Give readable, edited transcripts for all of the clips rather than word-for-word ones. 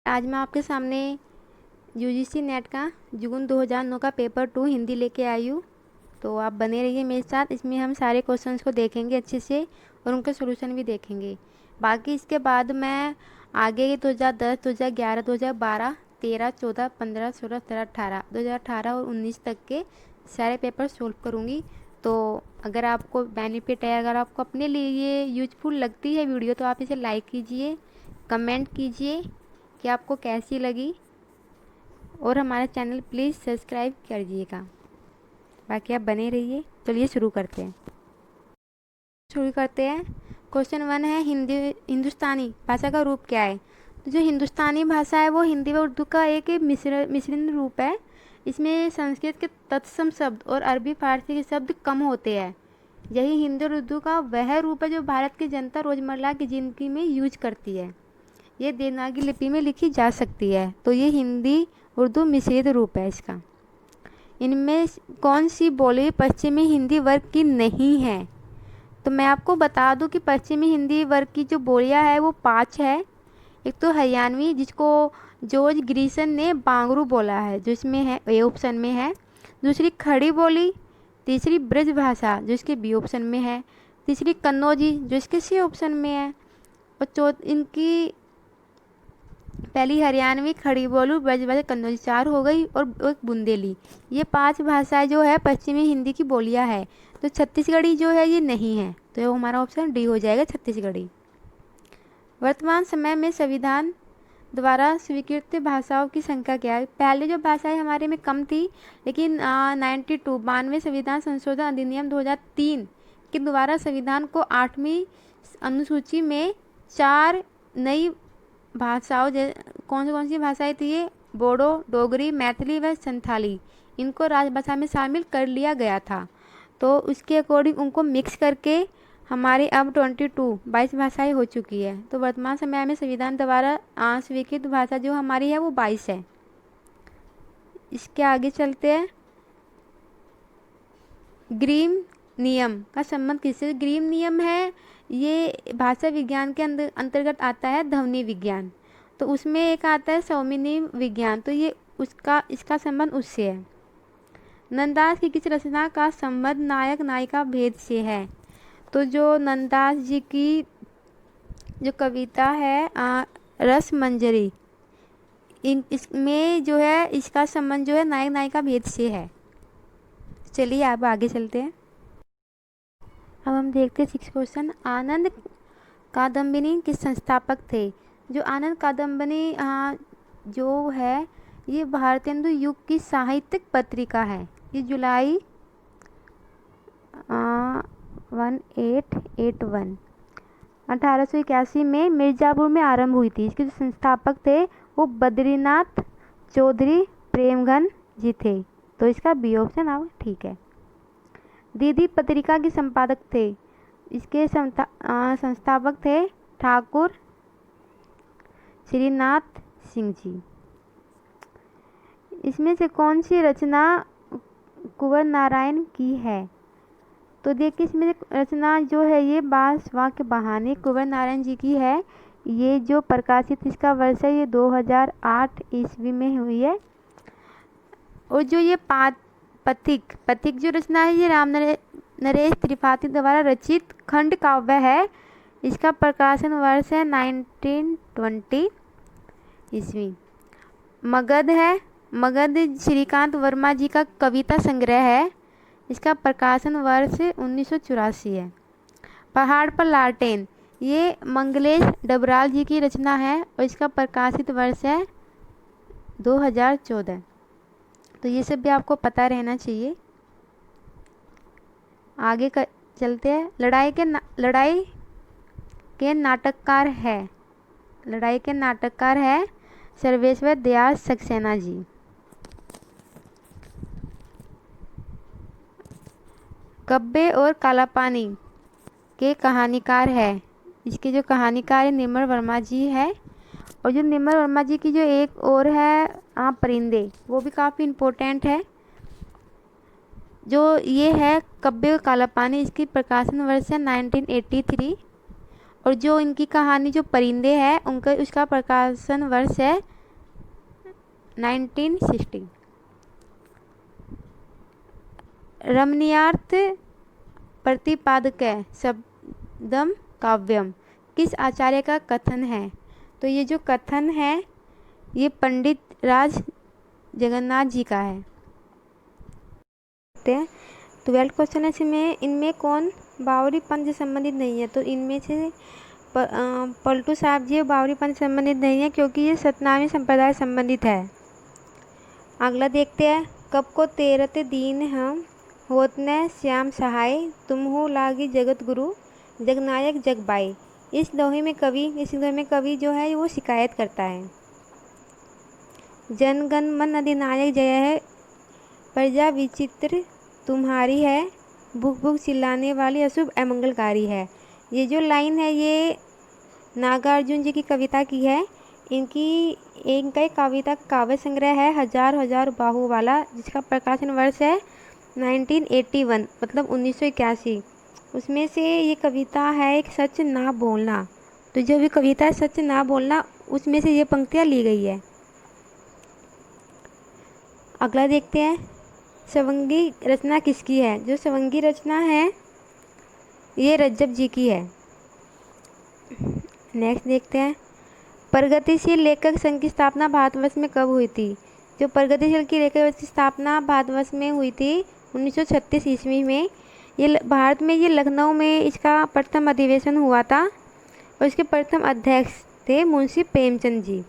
आज मैं आपके सामने यूजीसी नेट का जून 2009 का पेपर 2 हिंदी लेके आई हूँ। तो आप बने रहिए मेरे साथ। इसमें हम सारे क्वेश्चंस को देखेंगे अच्छे से और उनके सॉल्यूशन भी देखेंगे। बाकी इसके बाद मैं आगे 2010, 2011, 2012, 13, 14, 15, 16, 17, 18, 2018 और 19 तक के सारे पेपर सोल्व करूँगी। तो अगर आपको बेनिफिट है, अगर आपको अपने लिए ये यूजफुल लगती है वीडियो, तो आप इसे लाइक कीजिए, कमेंट कीजिए कि आपको कैसी लगी और हमारा चैनल प्लीज़ सब्सक्राइब करिएगा। बाकी आप बने रहिए। चलिए शुरू करते हैं। क्वेश्चन 1 है, हिंदुस्तानी भाषा का रूप क्या है? तो जो हिंदुस्तानी भाषा है वो हिंदी व उर्दू का एक मिश्रण रूप है। इसमें संस्कृत के तत्सम शब्द और अरबी फारसी के शब्द कम होते हैं। यही हिंदी और उर्दू का वह रूप है जो भारत की जनता रोज़मर्रा की ज़िंदगी में यूज करती है। ये देवनागरी लिपि में लिखी जा सकती है। तो ये हिंदी उर्दू मिश्रित रूप है इसका। इनमें कौन सी बोली पश्चिमी हिंदी वर्ग की नहीं है? तो मैं आपको बता दूं कि पश्चिमी हिंदी वर्ग की जो बोलियां है वो 5 है। एक तो हरियाणवी, जिसको जॉर्ज ग्रीसन ने बांगरू बोला है, जो इसमें है ए ऑप्शन में है। दूसरी खड़ी बोली, तीसरी ब्रज भाषा जो इसके बी ऑप्शन में है, तीसरी कन्नौजी जो इसके सी ऑप्शन में है, और इनकी पहली हरियाणवी, खड़ी बोलू, ब्रज भाषा, कन्नौजी 4 हो गई, और एक बुंदेली। ये 5 भाषाएं जो है पश्चिमी हिंदी की बोलियां है। तो छत्तीसगढ़ी जो है ये नहीं है, तो ये हमारा ऑप्शन डी हो जाएगा, छत्तीसगढ़ी। वर्तमान समय में संविधान द्वारा स्वीकृत भाषाओं की संख्या क्या है? पहले जो भाषाएं हमारे में कम थी, लेकिन 92 संविधान संशोधन अधिनियम 2003 के द्वारा संविधान को 8वीं अनुसूची में 4 नई भाषाओं, कौन सी भाषाएं थी ये? बोडो, डोगरी, मैथिली व संथाली, इनको राजभाषा में शामिल कर लिया गया था। तो उसके अकॉर्डिंग उनको मिक्स करके हमारे अब 22 भाषाएं हो चुकी है। तो वर्तमान समय में संविधान द्वारा स्वीकृत भाषा जो हमारी है वो 22 है। इसके आगे चलते हैं। ग्रीम नियम का संबंध किससे? ग्रीम नियम है, ये भाषा विज्ञान के अंतर्गत आता है, ध्वनि विज्ञान। तो उसमें एक आता है सौमिनी विज्ञान, तो ये इसका संबंध उससे है। नंददास की किस रचना का संबंध नायक नायिका भेद से है? तो जो नंददास जी की जो कविता है रस मंजरी, इसमें जो है इसका संबंध जो है नायक नायिका भेद से है। चलिए अब आगे चलते हैं। अब हम देखते हैं 6 क्वेश्चन। आनंद कादम्बिनी के संस्थापक थे? जो आनंद कादम्बिनी जो है ये भारतेंदु युग की साहित्यिक पत्रिका है। ये जुलाई 1881 1881 में मिर्ज़ापुर में आरंभ हुई थी। इसके जो संस्थापक थे वो बद्रीनाथ चौधरी प्रेमघन जी थे। तो इसका बी ऑप्शन अब ठीक है। दीदी पत्रिका के संपादक थे? इसके संस्थापक थे ठाकुर श्रीनाथ सिंह जी। इसमें से कौन सी रचना कुंवर नारायण की है? तो देखिए इसमें रचना जो है ये बांस वाक्य बहाने कुंवर नारायण जी की है। ये जो प्रकाशित इसका वर्ष है ये 2008 ईस्वी में हुई है। और जो ये पथिक जो रचना है ये राम नरेश त्रिपाठी द्वारा रचित खंड काव्य है। इसका प्रकाशन वर्ष है 1920 ईस्वी। मगध है, मगध श्रीकांत वर्मा जी का कविता संग्रह है। इसका प्रकाशन वर्ष 1984 है। पहाड़ पर लालटेन, ये मंगलेश डबराल जी की रचना है और इसका प्रकाशित वर्ष है 2014। तो ये सब भी आपको पता रहना चाहिए। आगे चलते हैं। लड़ाई के नाटककार है सर्वेश्वर दयाल सक्सेना जी। कब्बे और काला पानी के कहानीकार है? इसके जो कहानीकार है निर्मल वर्मा जी है। और जो निर्मल वर्मा जी की जो एक और है परिंदे, वो भी काफ़ी इम्पोर्टेंट है। जो ये है कब्बे और काला पानी, इसकी प्रकाशन वर्ष है 1983। और जो इनकी कहानी जो परिंदे है उसका प्रकाशन वर्ष है 1960। रमणीयार्थ प्रतिपादक शब्दम काव्यम किस आचार्य का कथन है? तो ये जो कथन है ये पंडित राज जगन्नाथ जी का है। 12 क्वेश्चन है इसमें, इनमें कौन बावरी पंथ से संबंधित नहीं है? तो इनमें से पलटू साहब जी बावरी पंथ से संबंधित नहीं है क्योंकि ये सतनामी संप्रदाय संबंधित है। अगला देखते हैं। कब को तेरत दीन हम होत न श्याम सहाय, तुम हो लागी जगत गुरु जगनायक जगबाई। इस दोहे में कवि जो है वो शिकायत करता है। जनगण मन अधिनायक जय है, प्रजा विचित्र तुम्हारी है, भूख भूख चिल्लाने वाली अशुभ अमंगलकारी है। ये जो लाइन है ये नागार्जुन जी की कविता की है। इनका एक कविता काव्य संग्रह है हजार हजार बाहु वाला, जिसका प्रकाशन वर्ष है 1981 मतलब 1981। उसमें से ये कविता है एक सच ना बोलना। तो जो भी कविता है सच ना बोलना, उसमें से ये पंक्तियाँ ली गई है। अगला देखते हैं। सवंगी रचना किसकी है? जो सवंगी रचना है ये रज्जब जी की है। नेक्स्ट देखते हैं। प्रगतिशील लेखक संघ की स्थापना भारतवर्ष में कब हुई थी? जो प्रगतिशील की लेखक की स्थापना भारतवर्ष में हुई थी 1936 ईस्वी में। ये भारत में, ये लखनऊ में इसका प्रथम अधिवेशन हुआ था और इसके प्रथम अध्यक्ष थे मुंशी प्रेमचंद जी।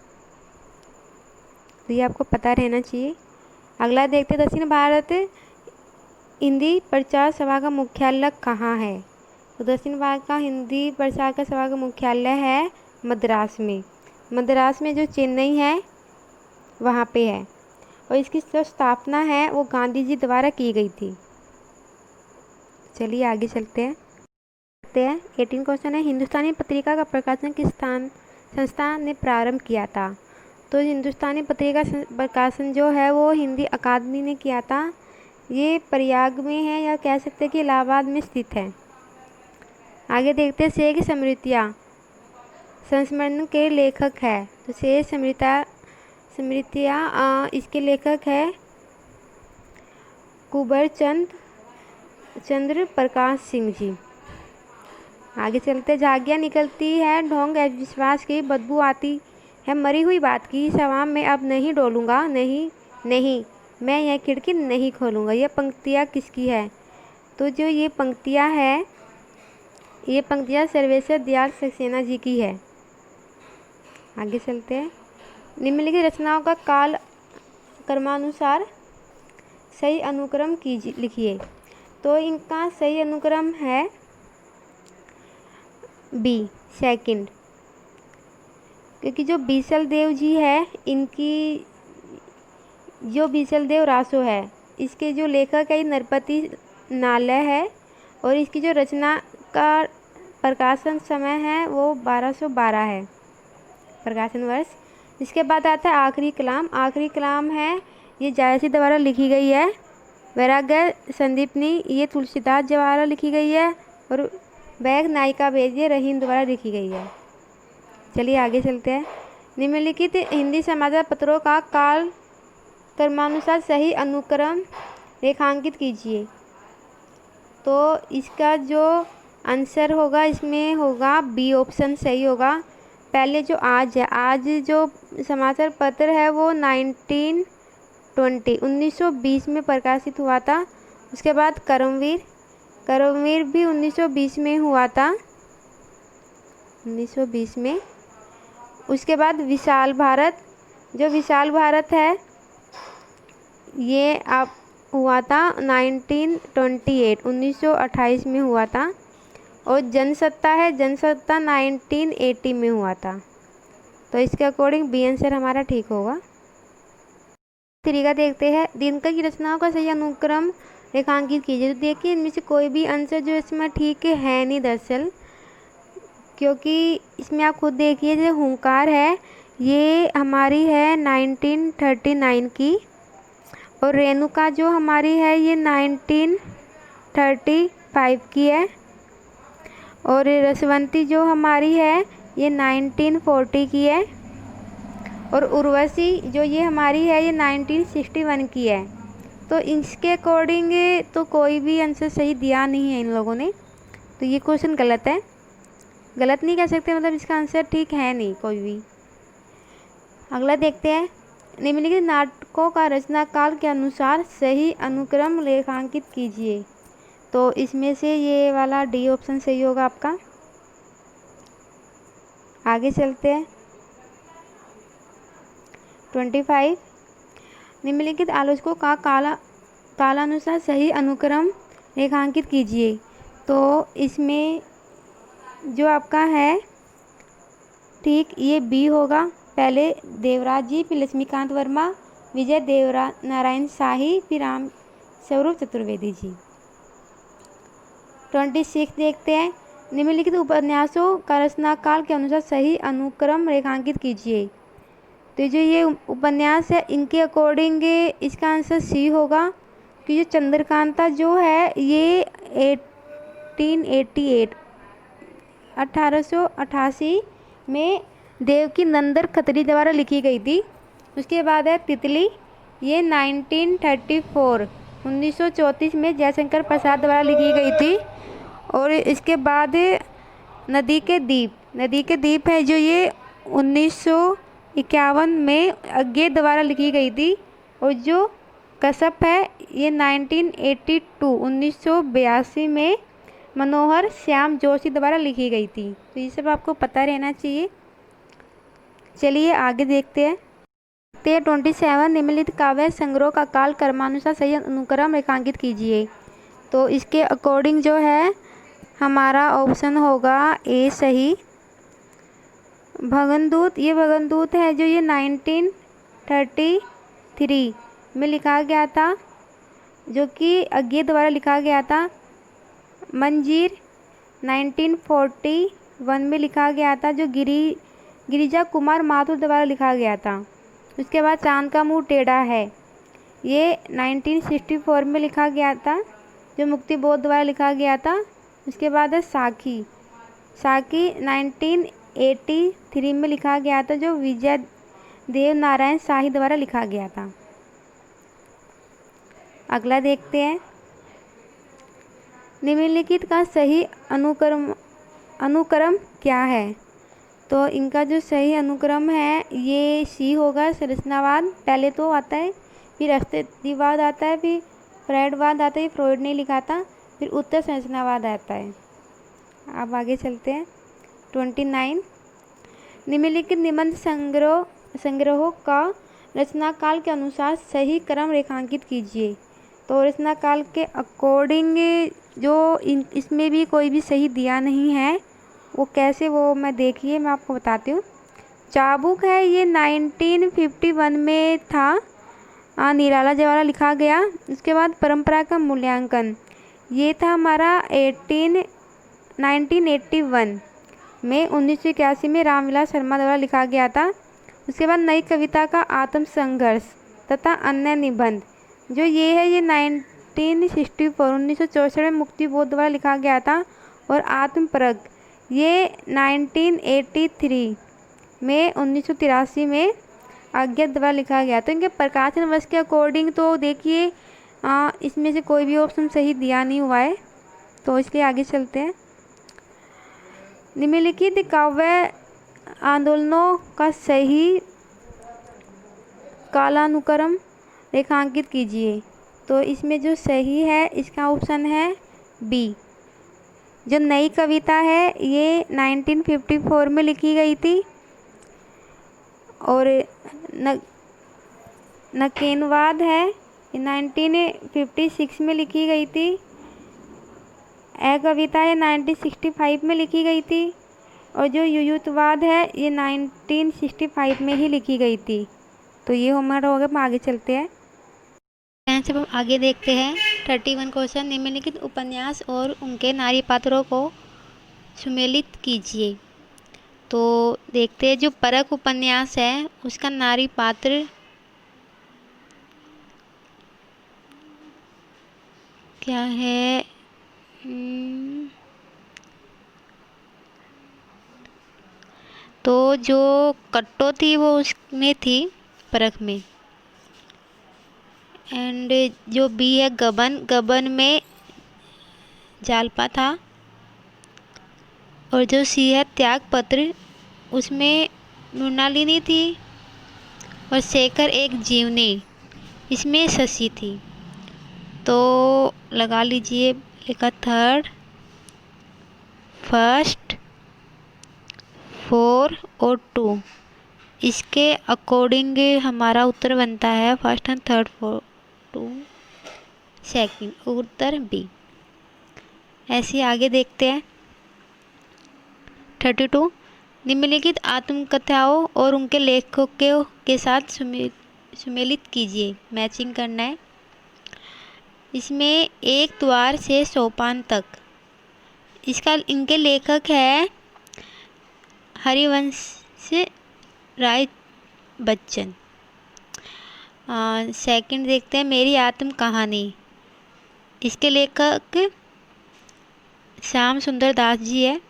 तो ये आपको पता रहना चाहिए। अगला देखते हैं। दक्षिण भारत हिंदी प्रचार सभा का मुख्यालय कहाँ है? तो दक्षिण भारत का हिंदी प्रचार का सभा का मुख्यालय है मद्रास में। मद्रास में जो चेन्नई है वहाँ पे है और इसकी जो स्थापना है वो गांधी जी द्वारा की गई थी। चलिए आगे चलते हैं। 18 क्वेश्चन है। हिंदुस्तानी पत्रिका का प्रकाशन किस संस्था ने प्रारंभ किया था? तो हिंदुस्तानी पत्रिका प्रकाशन जो है वो हिंदी अकादमी ने किया था। ये प्रयाग में है या कह सकते हैं कि इलाहाबाद में स्थित है। आगे देखते हैं। शेष स्मृतियाँ संस्मरण के लेखक है। तो शेष स्मृतियाँ इसके लेखक है कुंवर चंद्र प्रकाश सिंह जी। आगे चलते। झागियाँ निकलती है ढोंग विश्वास की, बदबू आती है मरी हुई बात की, सवाम में अब नहीं डोलूंगा, नहीं नहीं मैं यह खिड़की नहीं खोलूंगा। यह पंक्तियाँ किसकी है? तो जो ये पंक्तियाँ सर्वेश्वर दयाल सक्सेना जी की है। आगे चलते हैं। निम्नलिखित रचनाओं का काल क्रमानुसार सही अनुक्रम लिखिए। तो इनका सही अनुक्रम है बी सेकंड, क्योंकि जो बीसल देव जी है इनकी जो बीसल देव रासो है इसके जो लेखक है नरपति नालय है और इसकी जो रचना का प्रकाशन समय है वो 1212 है प्रकाशन वर्ष। इसके बाद आता है आखिरी कलाम। आखिरी कलाम है ये जायसी द्वारा लिखी गई है। वैराग्य संदीपनी ये तुलसीदास द्वारा लिखी गई है और बैग नायिका भेद ये रहीम द्वारा लिखी गई है। चलिए आगे चलते हैं। निम्नलिखित हिंदी समाचार पत्रों का काल क्रमानुसार सही अनुक्रम रेखांकित कीजिए। तो इसका जो आंसर होगा इसमें होगा बी ऑप्शन सही होगा। पहले जो आज है, आज जो समाचार पत्र है वो 1920 में प्रकाशित हुआ था। उसके बाद कर्मवीर भी 1920 में हुआ था, 1920 में। उसके बाद विशाल भारत, जो विशाल भारत है ये आप हुआ था 1928 में हुआ था। और जनसत्ता है, जनसत्ता 1980 में हुआ था। तो इसके अकॉर्डिंग बी आंसर हमारा ठीक होगा। तरीका देखते हैं। दिनकर की रचनाओं का सही अनुक्रम रेखांकित कीजिए। तो देखिए इनमें से कोई भी आंसर जो इसमें ठीक है नहीं दरअसल, क्योंकि इसमें आप खुद देखिए जो हुंकार है ये हमारी है 1939 की और रेणुका जो हमारी है ये 1935 की है और रसवंती जो हमारी है ये 1940 की है और उर्वशी जो ये हमारी है ये 1961 की है। तो इसके अकॉर्डिंग तो कोई भी आंसर सही दिया नहीं है इन लोगों ने, तो ये क्वेश्चन गलत है। गलत नहीं कह सकते, मतलब इसका आंसर ठीक है नहीं कोई भी। अगला देखते हैं, निम्नलिखित नाटकों का रचना काल के अनुसार सही अनुक्रम रेखांकित कीजिए। तो इसमें से ये वाला डी ऑप्शन सही होगा आपका। आगे चलते हैं 25, निम्नलिखित आलोचकों का कालानुसार सही अनुक्रम रेखांकित कीजिए। तो इसमें जो आपका है ठीक ये बी होगा। पहले देवराज जी, फिर लक्ष्मीकांत वर्मा, विजय देवरा नारायण शाही, फिर राम स्वरूप चतुर्वेदी जी। 26 देखते हैं, निम्नलिखित उपन्यासों का रचना काल के अनुसार सही अनुक्रम रेखांकित कीजिए। तो जो ये उपन्यास है इनके अकॉर्डिंग इसका आंसर सी होगा कि जो चंद्रकांता जो है ये 1888 में देवकी नंदन खत्री द्वारा लिखी गई थी। उसके बाद है तितली, ये 1934 में जयशंकर प्रसाद द्वारा लिखी गई थी। और इसके बाद नदी के द्वीप है जो ये 1951 में अज्ञे द्वारा लिखी गई थी। और जो कसप है ये 1982 में मनोहर श्याम जोशी द्वारा लिखी गई थी। तो ये सब आपको पता रहना चाहिए। चलिए आगे देखते हैं 27, निम्नलिखित काव्य संग्रह का काल क्रमानुसार सही अनुक्रम रेखांकित कीजिए। तो इसके अकॉर्डिंग जो है हमारा ऑप्शन होगा ए सही। भगनदूत, ये भगनदूत है जो ये 1933 में लिखा गया था, जो कि अज्ञे द्वारा लिखा गया था। मंजीर 1941 में लिखा गया था, जो गिरिजा कुमार माथुर द्वारा लिखा गया था। उसके बाद चांद का मुंह टेढ़ा है, ये 1964 में लिखा गया था, जो मुक्ति बोध द्वारा लिखा गया था। उसके बाद है साखी 1983 में लिखा गया था, जो विजय देव नारायण शाही द्वारा लिखा गया था। अगला देखते हैं, निम्नलिखित का सही अनुक्रम क्या है। तो इनका जो सही अनुक्रम है ये सी होगा। संरचनावाद पहले तो आता है, फिर अस्तित्ववाद आता है, फिर फ्रॉइडवाद आता है, फ्रॉइड ने लिखा था, फिर उत्तर संरचनावाद आता है। अब आगे चलते हैं 29, निम्नलिखित निबंध संग्रहों का रचना काल के अनुसार सही क्रम रेखांकित कीजिए। तो रचना काल के अकॉर्डिंग जो इसमें भी कोई भी सही दिया नहीं है, वो कैसे, वो मैं आपको बताती हूँ। चाबुक है ये 1951 में था, निराला द्वारा लिखा गया। उसके बाद परंपरा का मूल्यांकन ये था हमारा 1981 में 1981 में रामविलास शर्मा द्वारा लिखा गया था। उसके बाद नई कविता का आत्म संघर्ष तथा अन्य निबंध जो ये है ये 1964 में मुक्ति बोध द्वारा लिखा गया था। और आत्म परग ये 1983 में 1983 में अज्ञे द्वारा लिखा गया। तो इनके प्रकाशन वर्ष के अकॉर्डिंग तो देखिए इसमें से कोई भी ऑप्शन सही दिया नहीं हुआ है, तो इसलिए आगे चलते हैं। निम्नलिखित काव्य आंदोलनों का सही कालानुक्रम रेखांकित कीजिए। तो इसमें जो सही है इसका ऑप्शन है बी। जो नई कविता है ये 1954 में लिखी गई थी। और नकेनवाद है ये 1956 में लिखी गई थी। ए कविता है 1965 में लिखी गई थी। और जो युयुतवाद है ये 1965 में ही लिखी गई थी। तो ये हमारा हो गया। आगे चलते हैं, जब हम आगे देखते हैं 31 क्वेश्चन, निम्नलिखित उपन्यास और उनके नारी पात्रों को सुमेलित कीजिए। तो देखते हैं, जो परख उपन्यास है उसका नारी पात्र क्या है। तो जो कट्टो थी वो उसमें थी परख में। एंड जो बी है गबन, गबन में जालपा था। और जो सी है त्यागपत्र, उसमें मृणालिनी थी। और शेखर एक जीवनी, इसमें शशि थी। तो लगा लीजिए, लिखा थर्ड, फर्स्ट, फोर और टू। इसके अकॉर्डिंग हमारा उत्तर बनता है first and third, four, two, second, उत्तर बी। ऐसे आगे देखते हैं। 32, निम्नलिखित आत्मकथाओं और उनके लेखकों के साथ सुमेलित कीजिए। मैचिंग करना है। इसमें एक द्वार से सोपान तक, इसका इनके लेखक है हरिवंश राय बच्चन। सेकंड देखते हैं, मेरी आत्म कहानी, इसके लेखक श्याम सुंदर दास जी है।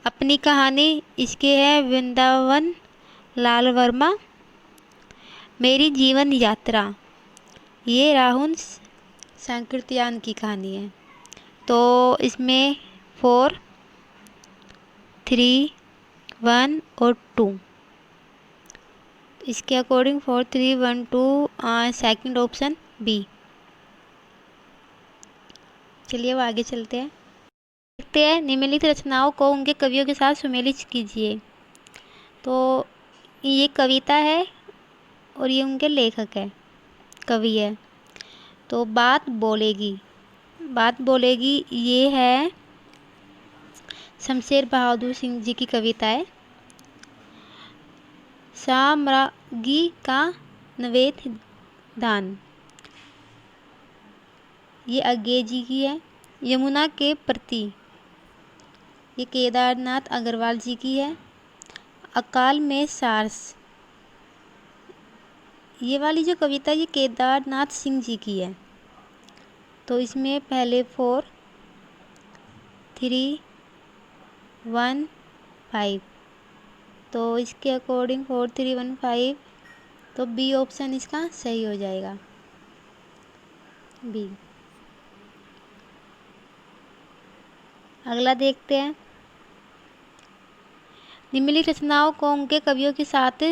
अपनी कहानी, इसके है वृंदावन लाल वर्मा। मेरी जीवन यात्रा, ये राहुल सांकृत्यायन की कहानी है। तो इसमें 4, 3, 1 और 2, इसके अकॉर्डिंग 4, 3, 1, 2, सेकंड ऑप्शन बी। चलिए अब आगे चलते हैं। देखते हैं, निम्नलिखित रचनाओं को उनके कवियों के साथ सुमेलित कीजिए। तो ये कविता है और ये उनके लेखक है, कवि है। तो बात बोलेगी, बात बोलेगी, ये है शमशेर बहादुर सिंह जी की कविता है। साम्राज्ञी का निवेदन, ये अज्ञे जी की है। यमुना के प्रति, ये केदारनाथ अग्रवाल जी की है। अकाल में सारस, ये वाली जो कविता ये केदारनाथ सिंह जी की है। तो इसमें पहले 4, 3, 1, 5, तो इसके अकॉर्डिंग 4, 3, 1, 5, तो बी ऑप्शन इसका सही हो जाएगा, बी। अगला देखते हैं, निम्नलिखित रचनाओं को उनके कवियों के साथ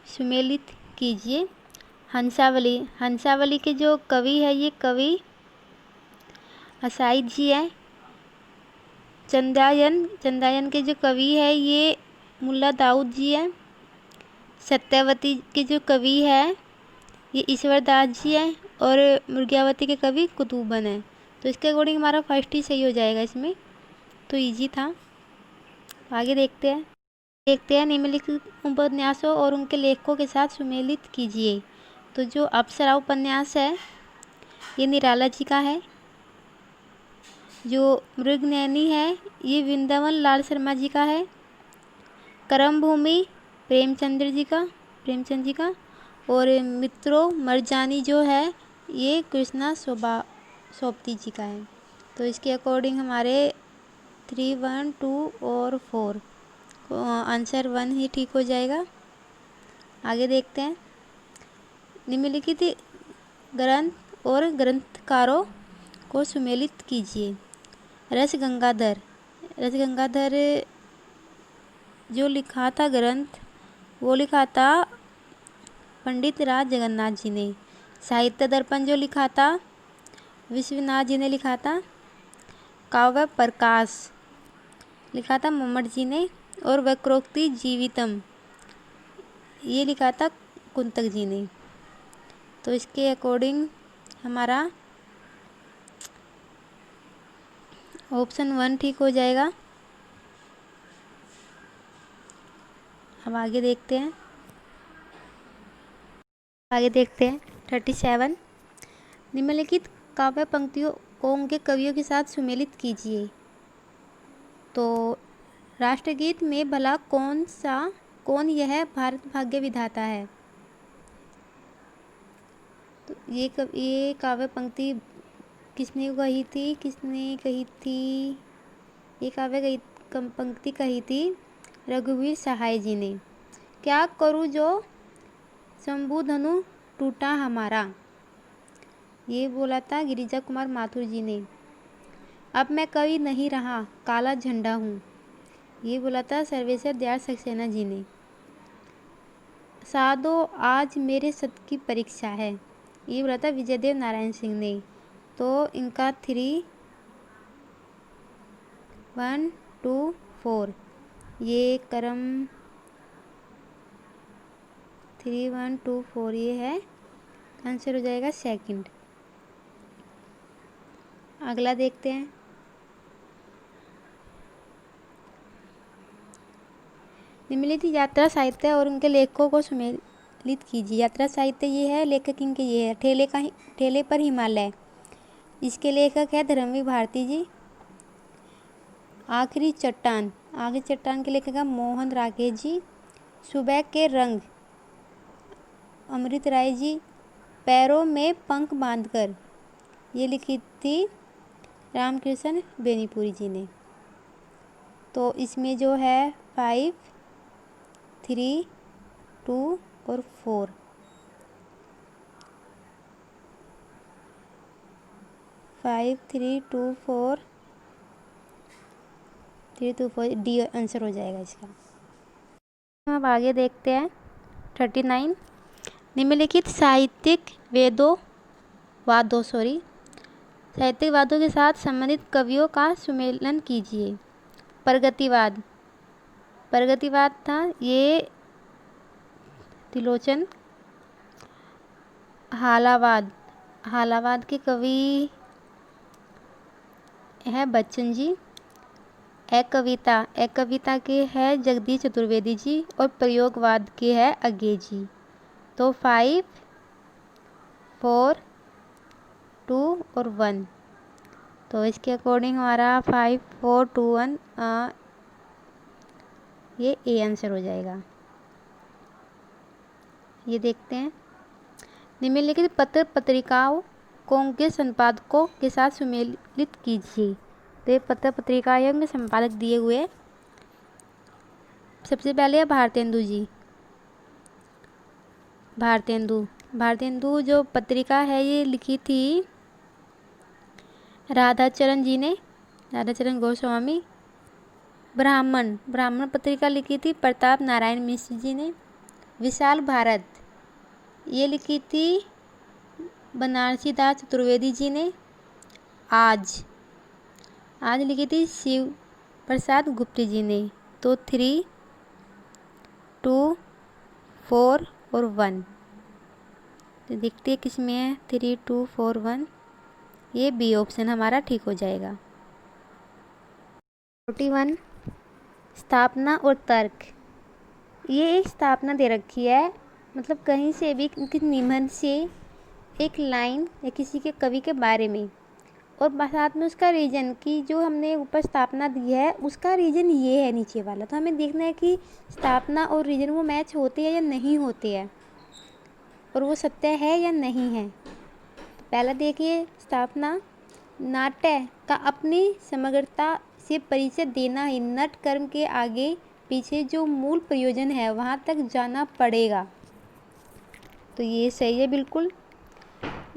सुमेलित कीजिए। हंसावली, हंसावली के जो कवि है ये कवि असाई जी है। चंदायन, चंदायन के जो कवि है ये मुल्ला दाऊद जी है। सत्यवती के जो कवि है ये ईश्वर दास जी हैं। और मुर्गियावती के कवि कुतुबन है। तो इसके अकॉर्डिंग हमारा फर्स्ट ही सही हो जाएगा इसमें, तो इजी था। आगे देखते हैं। निम्नलिखित उपन्यासों और उनके लेखकों के साथ सुमेलित कीजिए। तो जो अप्सरा उपन्यास है ये निराला जी का है। जो मृगनयनी है ये वृंदावन लाल शर्मा जी का है। करम भूमि प्रेमचंद जी का। और मित्रों मरजानी जो है ये कृष्णा सोपती जी का है। तो इसके अकॉर्डिंग हमारे 3, 1, 2 और 4, आंसर 1 ही ठीक हो जाएगा। आगे देखते हैं, निम्नलिखित ग्रंथ और ग्रंथकारों को सुमेलित कीजिए। रस गंगाधर जो लिखा था ग्रंथ वो लिखा था पंडित राज जगन्नाथ जी ने। साहित्य दर्पण जो लिखा था विश्वनाथ जी ने लिखा था। काव्य प्रकाश लिखा था मम्मट जी ने। और वक्रोक्ति जीवितम ये लिखा था कुंतक जी ने। तो इसके अकॉर्डिंग हमारा ऑप्शन 1 ठीक हो जाएगा। अब आगे देखते हैं। 37, निम्नलिखित काव्य पंक्तियों को उनके कवियों के साथ सुमेलित कीजिए। तो राष्ट्रगीत में भला कौन यह भारत भाग्य विधाता है। तो ये काव्य पंक्ति किसने कही थी। ये काव्य पंक्ति कही थी रघुवीर सहाय जी ने। क्या करूँ जो शंभुधनु टूटा हमारा, ये बोला था गिरिजा कुमार माथुर जी ने। अब मैं कवि नहीं रहा, काला झंडा हूँ, ये बोला था सर्वेश्वर दयाल सक्सेना जी ने। साधो आज मेरे सत की परीक्षा है, ये बोला था विजयदेव नारायण सिंह ने। तो इनका 3, 1, 2, 4 ये क्रम 3, 1, 2, 4 ये है, आंसर हो जाएगा सेकंड। अगला देखते हैं। निम्नलिखित यात्रा साहित्य और उनके लेखकों को सुमेलित कीजिए। यात्रा साहित्य ये है, लेखक इनके ये है ठेले पर हिमालय, इसके लेखक है धर्मवीर भारती जी। आखिरी चट्टान के लेखक है मोहन राकेश जी। सुबह के रंग अमृत राय जी। पैरों में पंख बांधकर, ये लिखी थी रामकृष्ण बेनीपुरी जी ने। तो इसमें जो है 5, 3, 2 और 4 5, 3, 2, 4 3, 2, 4 डी आंसर हो जाएगा इसका। अब आगे देखते हैं 39। निम्नलिखित साहित्यिक वादों के साथ संबंधित कवियों का सुमेलन कीजिए। प्रगतिवाद था ये त्रिलोचन। हालावाद के कवि है बच्चन जी। एक कविता के है जगदीश चतुर्वेदी जी। और प्रयोगवाद के है अज्ञे जी। तो 5, 4, 2 और 1, तो इसके अकॉर्डिंग हमारा 5, 4, 2, 1 ये ए आंसर हो जाएगा। ये देखते हैं। निम्नलिखित पत्र पत्रिकाओं को उनके संपादकों के साथ सुमेलित कीजिए। तो ये पत्र पत्रिकाओं में संपादक दिए हुए। सबसे पहले है भारतेंदु जी। भारतेंदु जो पत्रिका है ये लिखी थी राधाचरण गोस्वामी। ब्राह्मण पत्रिका लिखी थी प्रताप नारायण मिश्र जी ने। विशाल भारत ये लिखी थी बनारसी दास चतुर्वेदी जी ने। आज लिखी थी शिव प्रसाद गुप्ती जी ने। तो 3, 2, 4 और 1, तो देखते हैं किसमें है 3, 2, 4, 1, ये बी ऑप्शन हमारा ठीक हो जाएगा। 41 स्थापना और तर्क। ये एक स्थापना दे रखी है, मतलब कहीं से भी निबंध से एक लाइन या किसी के कवि के बारे में, और साथ में उसका रीजन की जो हमने ऊपर स्थापना दी है उसका रीजन ये है नीचे वाला। तो हमें देखना है कि स्थापना और रीजन वो मैच होते हैं या नहीं होते हैं, और वो सत्य है या नहीं है। तो पहला देखिए स्थापना। नाट्य का अपनी समग्रता से परिचय देना ही नट कर्म के आगे पीछे जो मूल प्रयोजन है वहाँ तक जाना पड़ेगा। तो ये सही है बिल्कुल।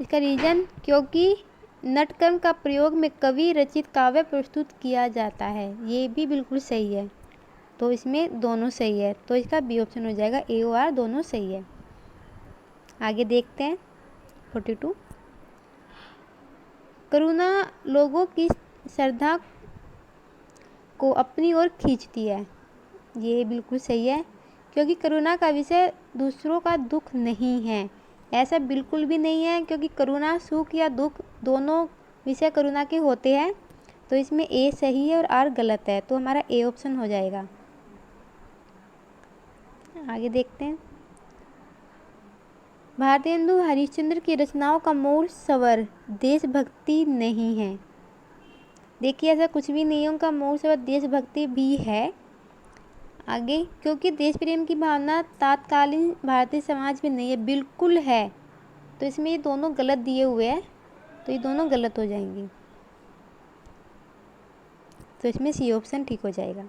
इसका रीजन क्योंकि नटकर्म का प्रयोग में कवि रचित काव्य प्रस्तुत किया जाता है, ये भी बिल्कुल सही है। तो इसमें दोनों सही है, तो इसका बी ऑप्शन हो जाएगा। ए और आर दोनों सही है। आगे देखते हैं 42। करुणा लोगों की श्रद्धा को अपनी ओर खींचती है, ये बिल्कुल सही है। क्योंकि करुणा का विषय दूसरों का दुख नहीं है, ऐसा बिल्कुल भी नहीं है, क्योंकि करुणा सुख या दुख दोनों विषय करुणा के होते हैं। तो इसमें ए सही है और आर गलत है, तो हमारा ए ऑप्शन हो जाएगा। आगे देखते हैं। भारतेंदु हरिश्चंद्र की रचनाओं का मूल स्वर देशभक्ति नहीं है। देखिए ऐसा कुछ भी नहीं है, उनका मूल स्वर देशभक्ति भी है। आगे क्योंकि देश प्रेम की भावना तत्कालीन भारतीय समाज में नहीं है, बिल्कुल है। तो इसमें ये दोनों गलत दिए हुए हैं, तो ये दोनों गलत हो जाएंगे। तो इसमें सी ऑप्शन ठीक हो जाएगा।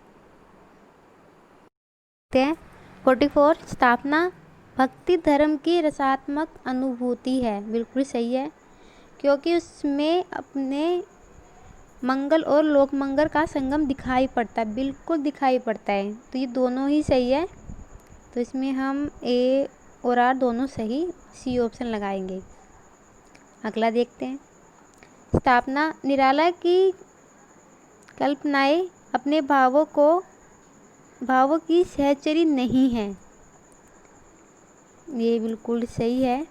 44 स्थापना भक्ति धर्म की रसात्मक अनुभूति है। बिल्कुल सही है, क्योंकि उसमें अपने मंगल और लोक मंगल का संगम दिखाई पड़ता है। बिल्कुल दिखाई पड़ता है, तो ये दोनों ही सही है। तो इसमें हम ए और आर दोनों सही, सी ऑप्शन लगाएंगे। अगला देखते हैं। स्थापना निराला की कल्पनाएं अपने भावों की सहचरी नहीं है। ये बिल्कुल सही है,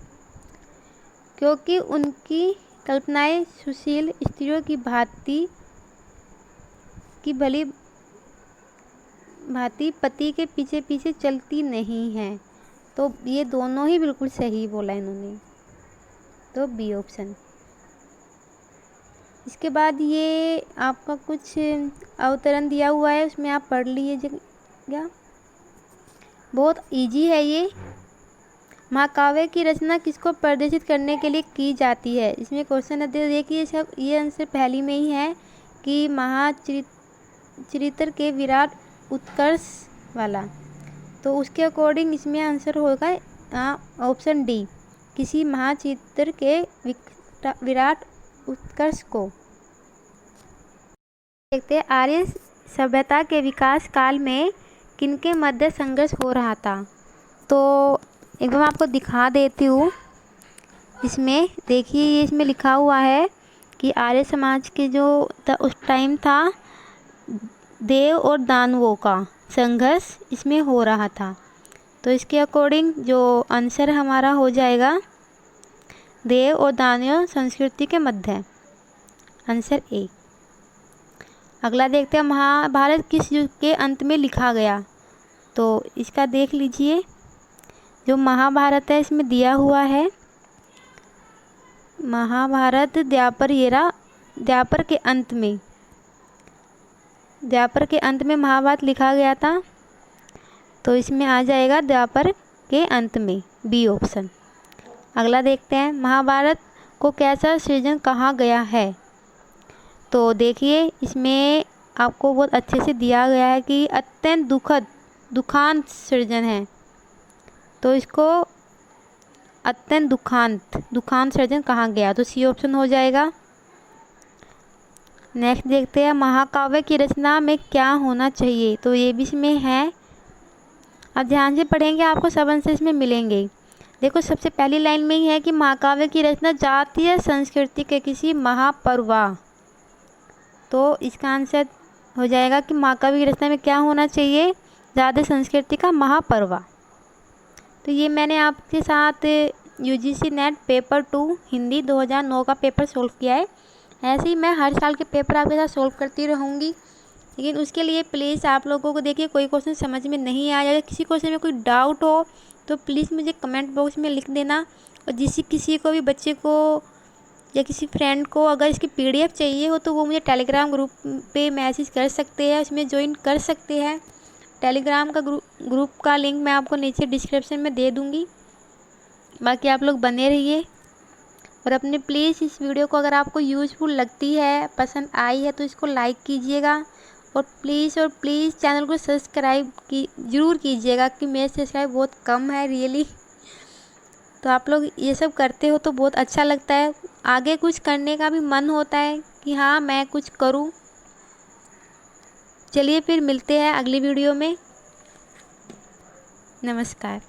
क्योंकि उनकी कल्पनाएं सुशील स्त्रियों की भली भांति पति के पीछे पीछे चलती नहीं है। तो ये दोनों ही बिल्कुल सही बोला इन्होंने, तो बी ऑप्शन। इसके बाद ये आपका कुछ अवतरण दिया हुआ है, उसमें आप पढ़ लीजिएगा। बहुत इजी है ये। महाकाव्य की रचना किसको प्रदर्शित करने के लिए की जाती है? इसमें क्वेश्चन है, देखिए सब ये आंसर पहली में ही है कि महाचरित्र के विराट उत्कर्ष वाला। तो उसके अकॉर्डिंग इसमें आंसर होगा ऑप्शन डी, किसी महाचरित्र के विराट उत्कर्ष को। देखते हैं, आर्य सभ्यता के विकास काल में किनके मध्य संघर्ष हो रहा था? तो एक बार मैं आपको दिखा देती हूँ। इसमें देखिए, ये इसमें लिखा हुआ है कि आर्य समाज के जो उस टाइम था, देव और दानवों का संघर्ष इसमें हो रहा था। तो इसके अकॉर्डिंग जो आंसर हमारा हो जाएगा, देव और दानव संस्कृति के मध्य, आंसर ए। अगला देखते हैं, महाभारत किस युग के अंत में लिखा गया? तो इसका देख लीजिए, जो महाभारत है इसमें दिया हुआ है, महाभारत द्वापर के अंत में महाभारत लिखा गया था। तो इसमें आ जाएगा द्वापर के अंत में, बी ऑप्शन। अगला देखते हैं, महाभारत को कैसा सृजन कहा गया है? तो देखिए, इसमें आपको बहुत अच्छे से दिया गया है कि अत्यंत दुखांत सृजन है। तो इसको अत्यंत दुखांत सृजन कहा गया, तो सी ऑप्शन हो जाएगा। नेक्स्ट देखते हैं, महाकाव्य की रचना में क्या होना चाहिए? तो ये भी इसमें है, अब ध्यान से पढ़ेंगे आपको सब आंसर इसमें मिलेंगे। देखो, सबसे पहली लाइन में ही है कि महाकाव्य की रचना जातीय संस्कृति के किसी महापर्वा। तो इसका आंसर हो जाएगा कि महाकाव्य की रचना में क्या होना चाहिए? जातीय संस्कृति का महापर्वा। तो ये मैंने आपके साथ यूजीसी नेट पेपर 2 हिंदी 2009 का पेपर सोल्व किया है। ऐसे ही मैं हर साल के पेपर आपके साथ सोल्व करती रहूँगी, लेकिन उसके लिए प्लीज़ आप लोगों को देखिए, कोई क्वेश्चन समझ में नहीं आया या किसी क्वेश्चन में कोई डाउट हो तो प्लीज़ मुझे कमेंट बॉक्स में लिख देना। और किसी को भी बच्चे को या किसी फ्रेंड को अगर इसकी PDF चाहिए हो तो वो मुझे टेलीग्राम ग्रुप पे मैसेज कर सकते हैं, उसमें ज्वाइन कर सकते हैं। टेलीग्राम का ग्रुप का लिंक मैं आपको नीचे डिस्क्रिप्शन में दे दूँगी। बाकी आप लोग बने रहिए और अपने प्लीज़ इस वीडियो को अगर आपको यूज़फुल लगती है, पसंद आई है, तो इसको लाइक कीजिएगा और प्लीज़ चैनल को सब्सक्राइब ज़रूर कीजिएगा कि मेरे सब्सक्राइब बहुत कम है रियली। तो आप लोग ये सब करते हो तो बहुत अच्छा लगता है, आगे कुछ करने का भी मन होता है कि हाँ मैं कुछ करूँ। चलिए फिर मिलते हैं अगली वीडियो में। नमस्कार।